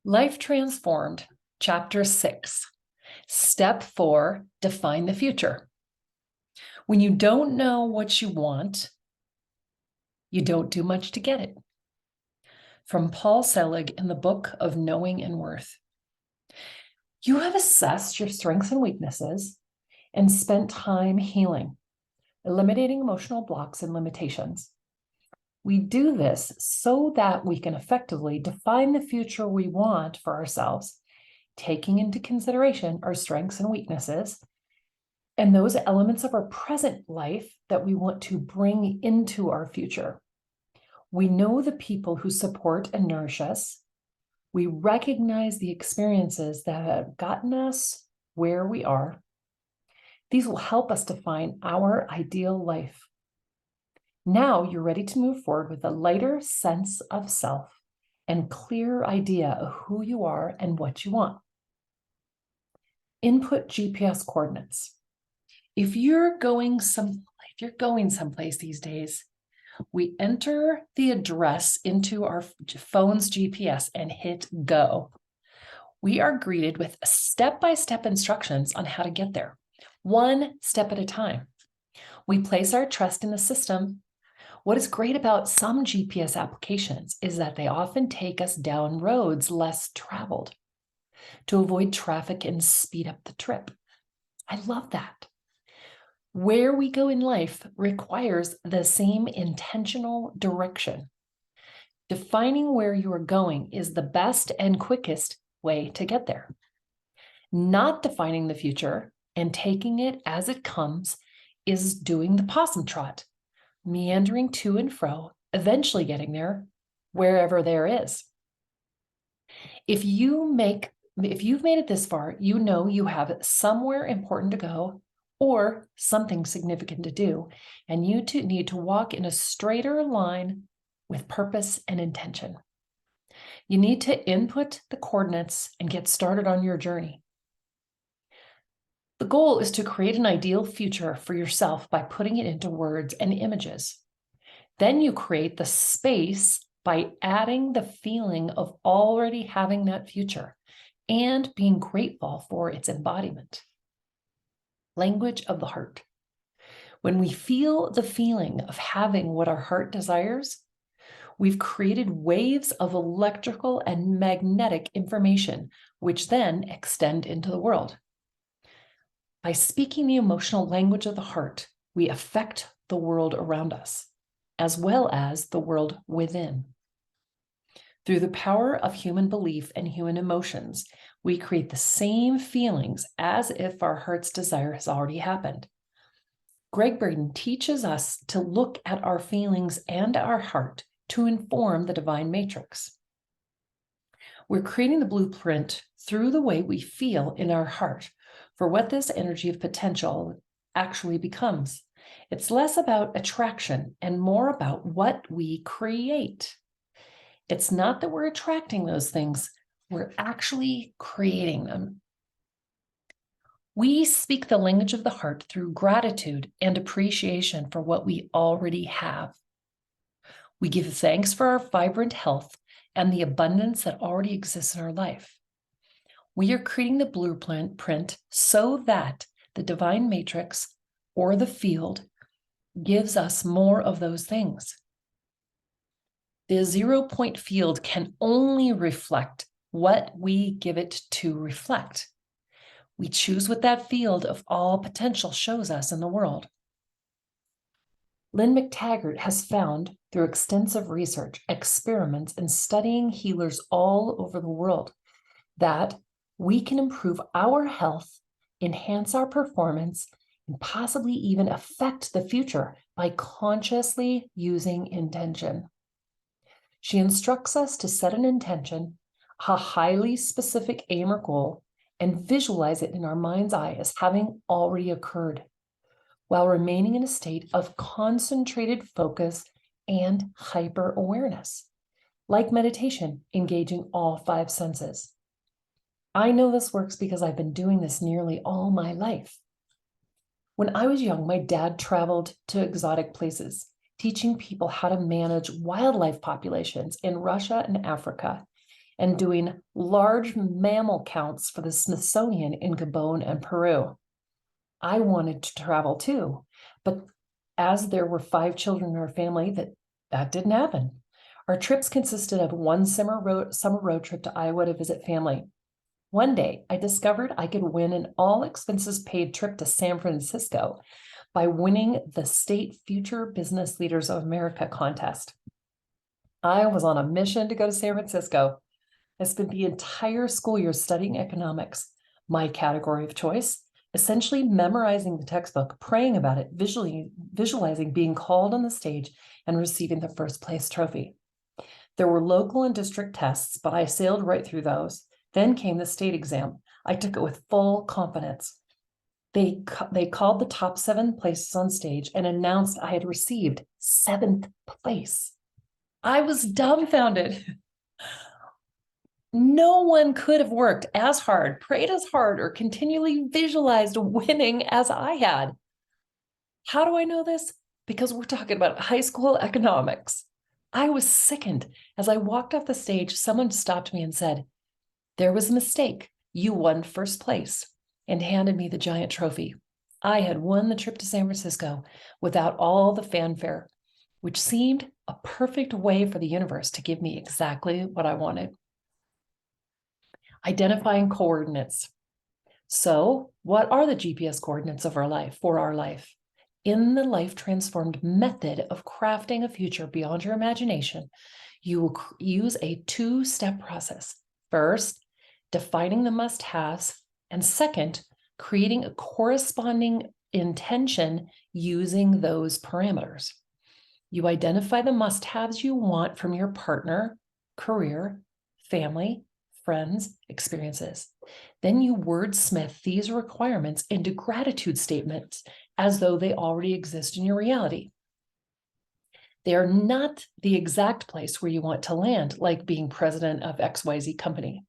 Life Transformed, Chapter 6. Step 4, Define the Future. When you don't know what you want, you don't do much to get it. From Paul Selig in the book of Knowing and Worth. You have assessed your strengths and weaknesses and spent time healing, eliminating emotional blocks and limitations. We do this so that we can effectively define the future we want for ourselves, taking into consideration our strengths and weaknesses, and those elements of our present life that we want to bring into our future. We know the people who support and nourish us. We recognize the experiences that have gotten us where we are. These will help us define our ideal life. Now you're ready to move forward with a lighter sense of self and clear idea of who you are and what you want. Input GPS coordinates. If you're going someplace these days, we enter the address into our phone's GPS and hit go. We are greeted with step-by-step instructions on how to get there, one step at a time. We place our trust in the system. What is great about some GPS applications is that they often take us down roads less traveled to avoid traffic and speed up the trip. I love that. Where we go in life requires the same intentional direction. Defining where you are going is the best and quickest way to get there. Not defining the future and taking it as it comes is doing the possum trot, meandering to and fro, eventually getting there, wherever there is. If you've made it this far, you know you have somewhere important to go or something significant to do, and you need to walk in a straighter line with purpose and intention. You need to input the coordinates and get started on your journey. The goal is to create an ideal future for yourself by putting it into words and images. Then you create the space by adding the feeling of already having that future and being grateful for its embodiment. Language of the heart. When we feel the feeling of having what our heart desires, we've created waves of electrical and magnetic information, which then extend into the world. By speaking the emotional language of the heart, we affect the world around us, as well as the world within. Through the power of human belief and human emotions, we create the same feelings as if our heart's desire has already happened. Greg Braden teaches us to look at our feelings and our heart to inform the divine matrix. We're creating the blueprint through the way we feel in our heart for what this energy of potential actually becomes. It's less about attraction and more about what we create. It's not that we're attracting those things, we're actually creating them. We speak the language of the heart through gratitude and appreciation for what we already have. We give thanks for our vibrant health and the abundance that already exists in our life. We are creating the blueprint so that the divine matrix or the field gives us more of those things. The 0-point field can only reflect what we give it to reflect. We choose what that field of all potential shows us in the world. Lynn McTaggart has found through extensive research, experiments, and studying healers all over the world that we can improve our health, enhance our performance, and possibly even affect the future by consciously using intention. She instructs us to set an intention, a highly specific aim or goal, and visualize it in our mind's eye as having already occurred, while remaining in a state of concentrated focus and hyper-awareness, like meditation, engaging all 5 senses. I know this works because I've been doing this nearly all my life. When I was young, my dad traveled to exotic places, teaching people how to manage wildlife populations in Russia and Africa, and doing large mammal counts for the Smithsonian in Gabon and Peru. I wanted to travel too, but as there were 5 children in our family, that didn't happen. Our trips consisted of one summer road trip to Iowa to visit family. One day, I discovered I could win an all-expenses-paid trip to San Francisco by winning the State Future Business Leaders of America contest. I was on a mission to go to San Francisco. I spent the entire school year studying economics, my category of choice, essentially memorizing the textbook, praying about it, visualizing being called on the stage and receiving the first place trophy. There were local and district tests, but I sailed right through those. Then came the state exam. I took it with full confidence. They called the top 7 places on stage and announced I had received 7th place. I was dumbfounded. No one could have worked as hard, prayed as hard, or continually visualized winning as I had. How do I know this? Because we're talking about high school economics. I was sickened. As I walked off the stage, someone stopped me and said, "There was a mistake. You won first place," and handed me the giant trophy. I had won the trip to San Francisco without all the fanfare, which seemed a perfect way for the universe to give me exactly what I wanted. Identifying coordinates. So, what are the GPS coordinates of our life, for our life? In the life transformed method of crafting a future beyond your imagination, you will use a 2-step process. First, defining the must-haves, and second, creating a corresponding intention using those parameters. You identify the must-haves you want from your partner, career, family, friends, experiences. Then you wordsmith these requirements into gratitude statements as though they already exist in your reality. They are not the exact place where you want to land, like being president of XYZ company.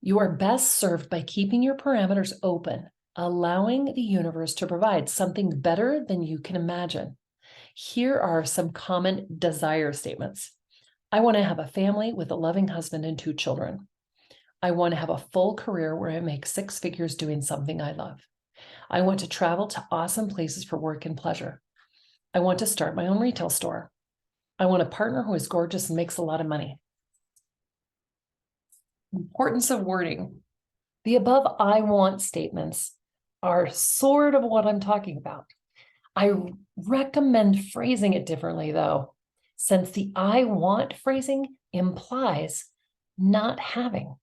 You are best served by keeping your parameters open, allowing the universe to provide something better than you can imagine. Here are some common desire statements. I want to have a family with a loving husband and 2 children. I want to have a full career where I make 6 figures doing something I love. I want to travel to awesome places for work and pleasure. I want to start my own retail store. I want a partner who is gorgeous and makes a lot of money. Importance of wording. The above I want statements are sort of what I'm talking about. I recommend phrasing it differently, though, since the I want phrasing implies not having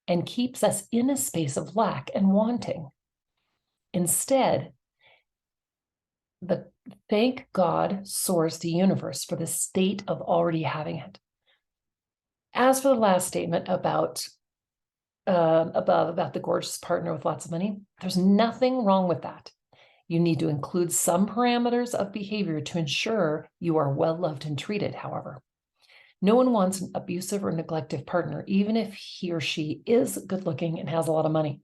and keeps us in a space of lack and wanting. Instead, the thank God, source, the universe for the state of already having it. As for the last statement about the gorgeous partner with lots of money, there's nothing wrong with that. You need to include some parameters of behavior to ensure you are well loved and treated, however. No one wants an abusive or neglective partner, even if he or she is good looking and has a lot of money.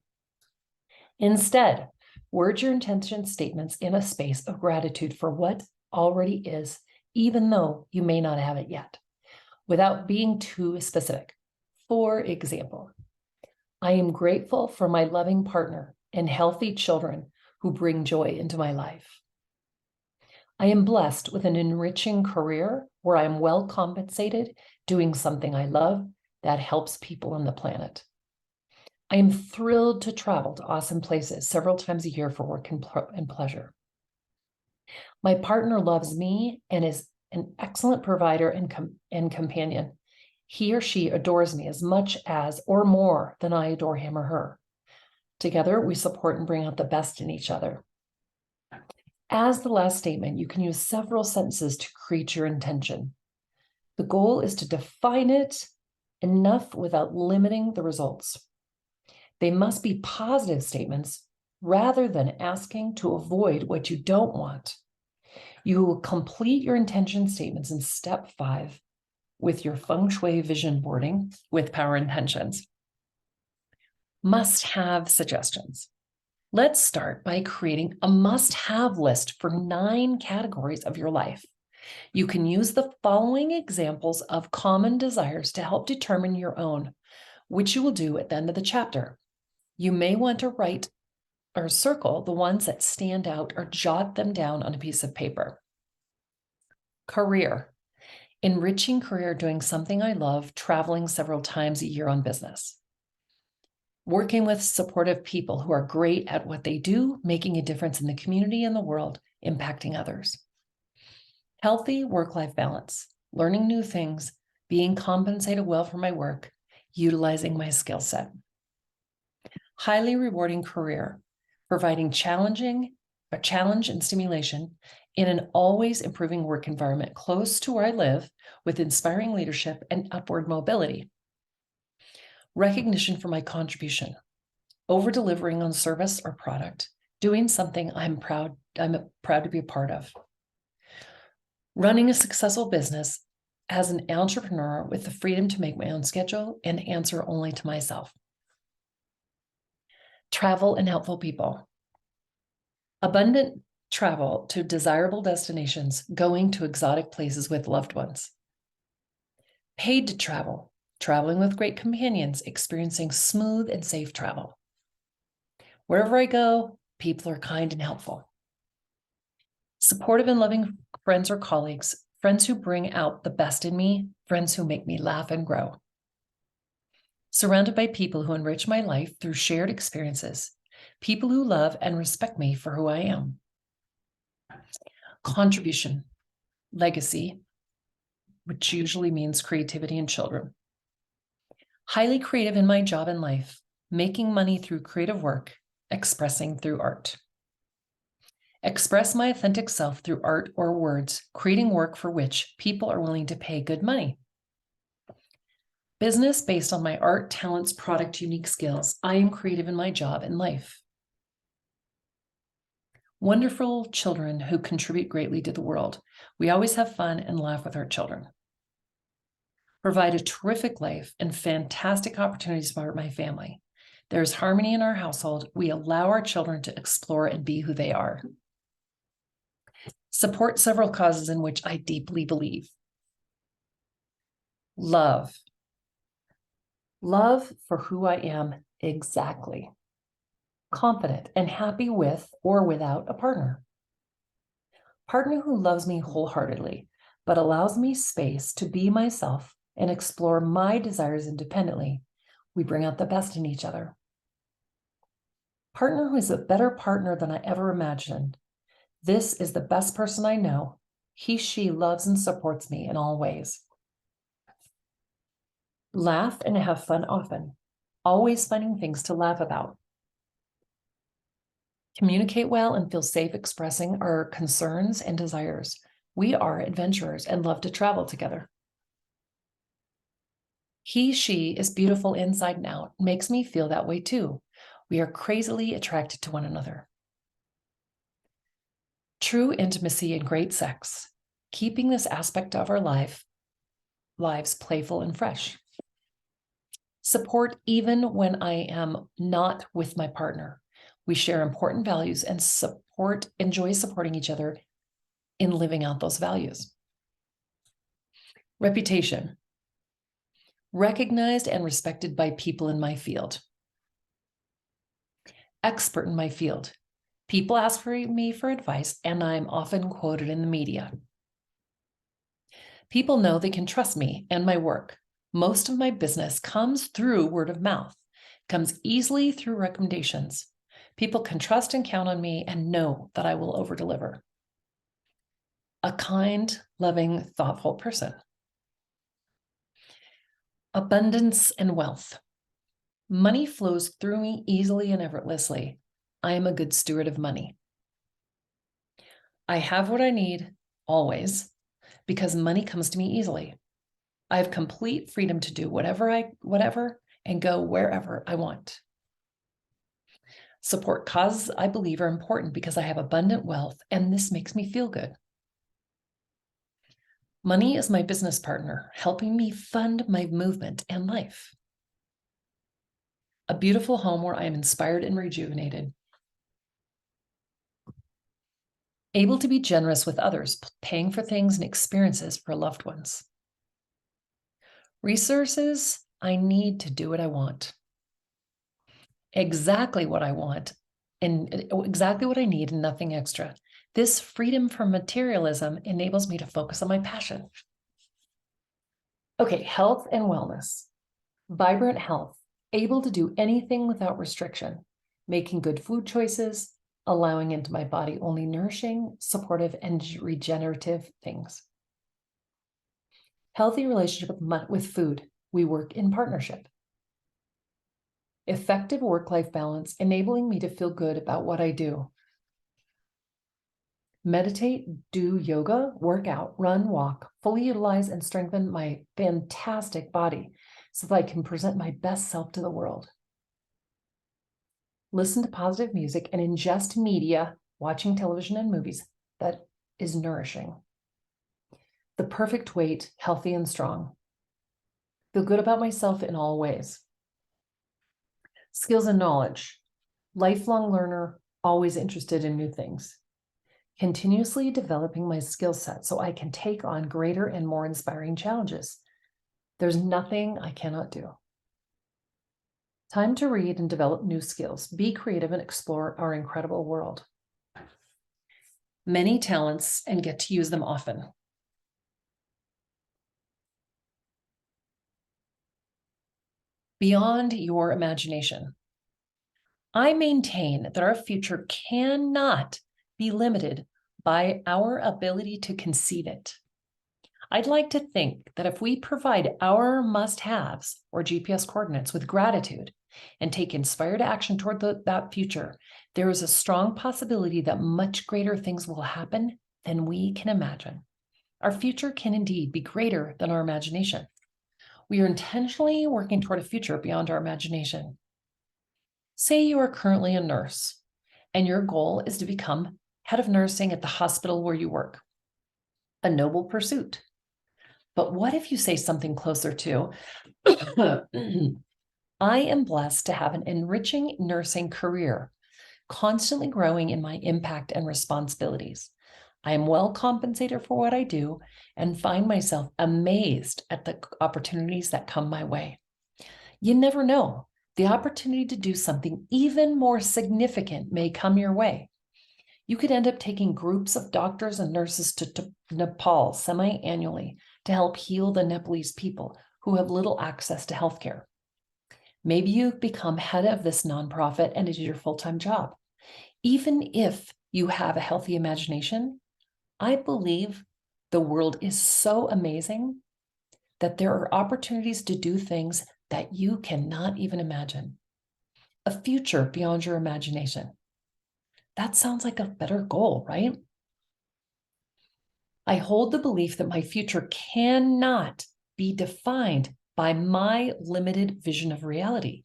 Instead, word your intention statements in a space of gratitude for what already is, even though you may not have it yet, without being too specific. For example, I am grateful for my loving partner and healthy children who bring joy into my life. I am blessed with an enriching career where I am well compensated, doing something I love that helps people on the planet. I am thrilled to travel to awesome places several times a year for work and pleasure. My partner loves me and is an excellent provider and companion. He or she adores me as much as or more than I adore him or her. Together, we support and bring out the best in each other. As the last statement, you can use several sentences to create your intention. The goal is to define it enough without limiting the results. They must be positive statements rather than asking to avoid what you don't want. You will complete your intention statements in step 5 with your feng shui vision boarding with power intentions. Must-have suggestions. Let's start by creating a must-have list for 9 categories of your life. You can use the following examples of common desires to help determine your own, which you will do at the end of the chapter. You may want to write or circle the ones that stand out or jot them down on a piece of paper. Career. Enriching career doing something I love, traveling several times a year on business. Working with supportive people who are great at what they do, making a difference in the community and the world, impacting others. Healthy work-life balance, learning new things, being compensated well for my work, utilizing my skill set. Highly rewarding career, providing challenge and stimulation in an always improving work environment close to where I live with inspiring leadership and upward mobility. Recognition for my contribution, over-delivering on service or product, doing something I'm proud to be a part of. Running a successful business as an entrepreneur with the freedom to make my own schedule and answer only to myself. Travel and helpful people. Abundant travel to desirable destinations, going to exotic places with loved ones. Paid to travel, traveling with great companions, experiencing smooth and safe travel. Wherever I go, people are kind and helpful. Supportive and loving friends or colleagues, friends who bring out the best in me, friends who make me laugh and grow. Surrounded by people who enrich my life through shared experiences, people who love and respect me for who I am. Contribution, legacy, which usually means creativity and children. Highly creative in my job and life, making money through creative work, expressing through art. Express my authentic self through art or words, creating work for which people are willing to pay good money. Business based on my art, talents, product, unique skills. I am creative in my job and life. Wonderful children who contribute greatly to the world. We always have fun and laugh with our children. Provide a terrific life and fantastic opportunities for my family. There's harmony in our household. We allow our children to explore and be who they are. Support several causes in which I deeply believe. Love. Love for who I am exactly. Confident and happy with or without a partner. Partner who loves me wholeheartedly, but allows me space to be myself and explore my desires independently. We bring out the best in each other. Partner who is a better partner than I ever imagined. This is the best person I know. She loves and supports me in all ways. Laugh and have fun often, always finding things to laugh about. Communicate well and feel safe expressing our concerns and desires. We are adventurers and love to travel together. She is beautiful inside and out, makes me feel that way too. We are crazily attracted to one another. True intimacy and great sex, keeping this aspect of our lives playful and fresh. Support even when I am not with my partner. We share important values and enjoy supporting each other in living out those values. Reputation. Recognized and respected by people in my field. Expert in my field. People ask me for advice, and I'm often quoted in the media. People know they can trust me and my work. Most of my business comes through word of mouth, comes easily through recommendations. People can trust and count on me and know that I will over-deliver. A kind, loving, thoughtful person. Abundance and wealth. Money flows through me easily and effortlessly. I am a good steward of money. I have what I need always because money comes to me easily. I have complete freedom to do whatever and go wherever I want. Support causes I believe are important because I have abundant wealth and this makes me feel good. Money is my business partner, helping me fund my movement and life. A beautiful home where I am inspired and rejuvenated. able to be generous with others, paying for things and experiences for loved ones. Resources I need to do what I want. Exactly what I want and exactly what I need and nothing extra. This freedom from materialism enables me to focus on my passion. Okay, health and wellness. Vibrant health, able to do anything without restriction, making good food choices, allowing into my body only nourishing, supportive, and regenerative things. Healthy relationship with food. We work in partnership. Effective work-life balance, enabling me to feel good about what I do. Meditate, do yoga, work out, run, walk, fully utilize and strengthen my fantastic body so that I can present my best self to the world. Listen to positive music and ingest media, watching television and movies that is nourishing. The perfect weight, healthy and strong. Feel good about myself in all ways. Skills and knowledge. Lifelong learner, always interested in new things. Continuously developing my skill set so I can take on greater and more inspiring challenges. There's nothing I cannot do. Time to read and develop new skills. Be creative and explore our incredible world. Many talents and get to use them often. Beyond your imagination. I maintain that our future cannot be limited by our ability to conceive it. I'd like to think that if we provide our must-haves or GPS coordinates with gratitude and take inspired action toward that future, there is a strong possibility that much greater things will happen than we can imagine. Our future can indeed be greater than our imagination. We are intentionally working toward a future beyond our imagination. Say you are currently a nurse and your goal is to become head of nursing at the hospital where you work. A noble pursuit. But what if you say something closer to, I am blessed to have an enriching nursing career, constantly growing in my impact and responsibilities. I am well compensated for what I do and find myself amazed at the opportunities that come my way. You never know. The opportunity to do something even more significant may come your way. You could end up taking groups of doctors and nurses to Nepal semi-annually to help heal the Nepalese people who have little access to healthcare. Maybe you become head of this nonprofit and it is your full-time job. Even if you have a healthy imagination, I believe the world is so amazing that there are opportunities to do things that you cannot even imagine. A future beyond your imagination. That sounds like a better goal, right? I hold the belief that my future cannot be defined by my limited vision of reality.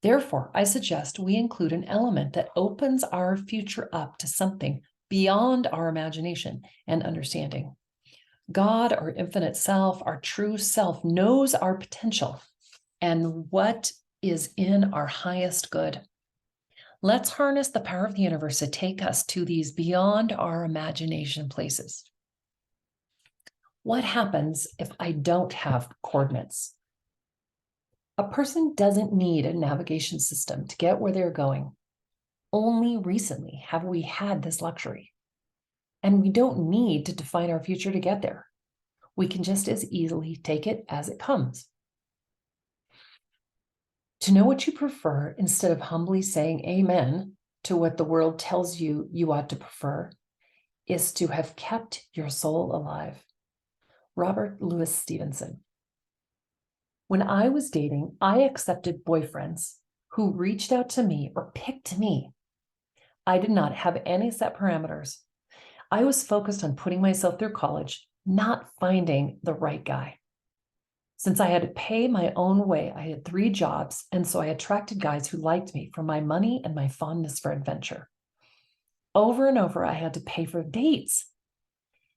Therefore, I suggest we include an element that opens our future up to something beyond our imagination and understanding. God, our infinite self, our true self, knows our potential and what is in our highest good. Let's harness the power of the universe to take us to these beyond our imagination places. What happens if I don't have coordinates? A person doesn't need a navigation system to get where they're going. Only recently have we had this luxury. And we don't need to define our future to get there. We can just as easily take it as it comes. To know what you prefer instead of humbly saying amen to what the world tells you you ought to prefer is to have kept your soul alive. Robert Louis Stevenson. When I was dating, I accepted boyfriends who reached out to me or picked me. I did not have any set parameters. I was focused on putting myself through college, not finding the right guy. Since I had to pay my own way, I had 3 jobs, and so I attracted guys who liked me for my money and my fondness for adventure. Over and over, I had to pay for dates.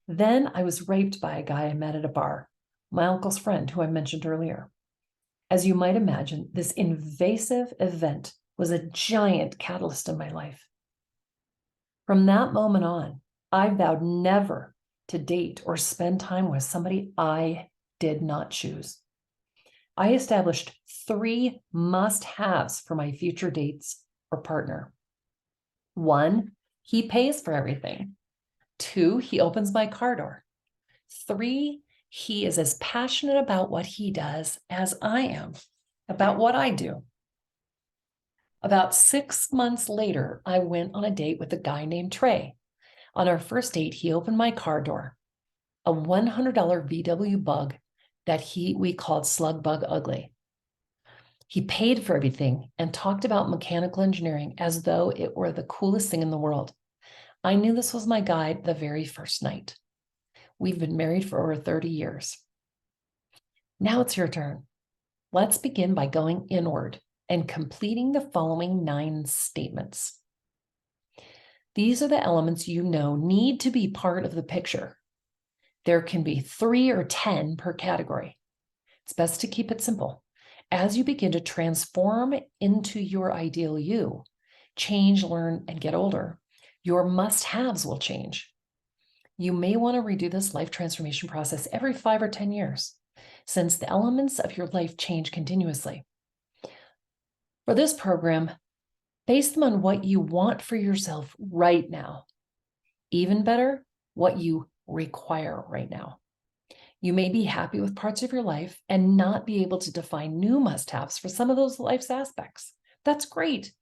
Then I was raped by a guy I met at a bar, my uncle's friend, who I mentioned earlier. As you might imagine, this invasive event was a giant catalyst in my life. From that moment on, I vowed never to date or spend time with somebody I did not choose. I established 3 must-haves for my future dates or partner. 1, he pays for everything. 2, he opens my car door. 3, he is as passionate about what he does as I am about what I do. About 6 months later, I went on a date with a guy named Trey. On our first date, he opened my car door, a $100 VW Bug that we called Slug Bug Ugly. He paid for everything and talked about mechanical engineering as though it were the coolest thing in the world. I knew this was my guy the very first night. We've been married for over 30 years. Now it's your turn. Let's begin by going inward and completing the following 9 statements. These are the elements you know need to be part of the picture. There can be 3 or 10 per category. It's best to keep it simple. As you begin to transform into your ideal you, change, learn, and get older, your must-haves will change. You may want to redo this life transformation process every 5 or 10 years, since the elements of your life change continuously. For this program, base them on what you want for yourself right now. Even better, what you require right now. You may be happy with parts of your life and not be able to define new must-haves for some of those life's aspects. That's great.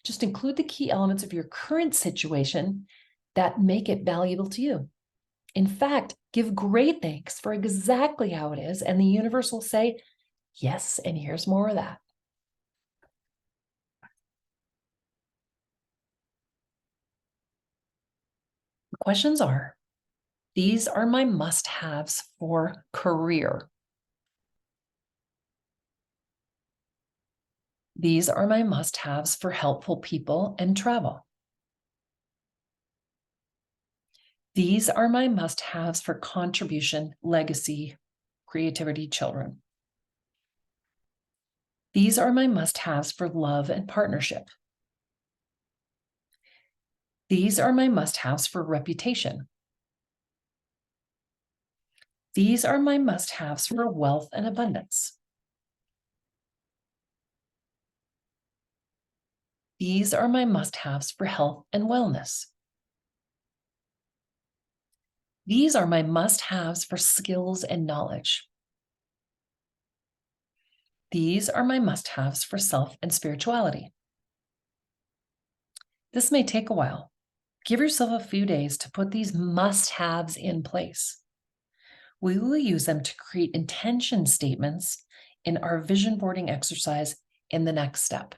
Just include the key elements of your current situation that make it valuable to you. In fact, give great thanks for exactly how it is, and the universe will say, yes, and here's more of that. The questions are, these are my must-haves for career. These are my must-haves for helpful people and travel. These are my must-haves for contribution, legacy, creativity, children. These are my must-haves for love and partnership. These are my must-haves for reputation. These are my must-haves for wealth and abundance. These are my must-haves for health and wellness. These are my must-haves for skills and knowledge. These are my must-haves for self and spirituality. This may take a while. Give yourself a few days to put these must-haves in place. We will use them to create intention statements in our vision boarding exercise in the next step.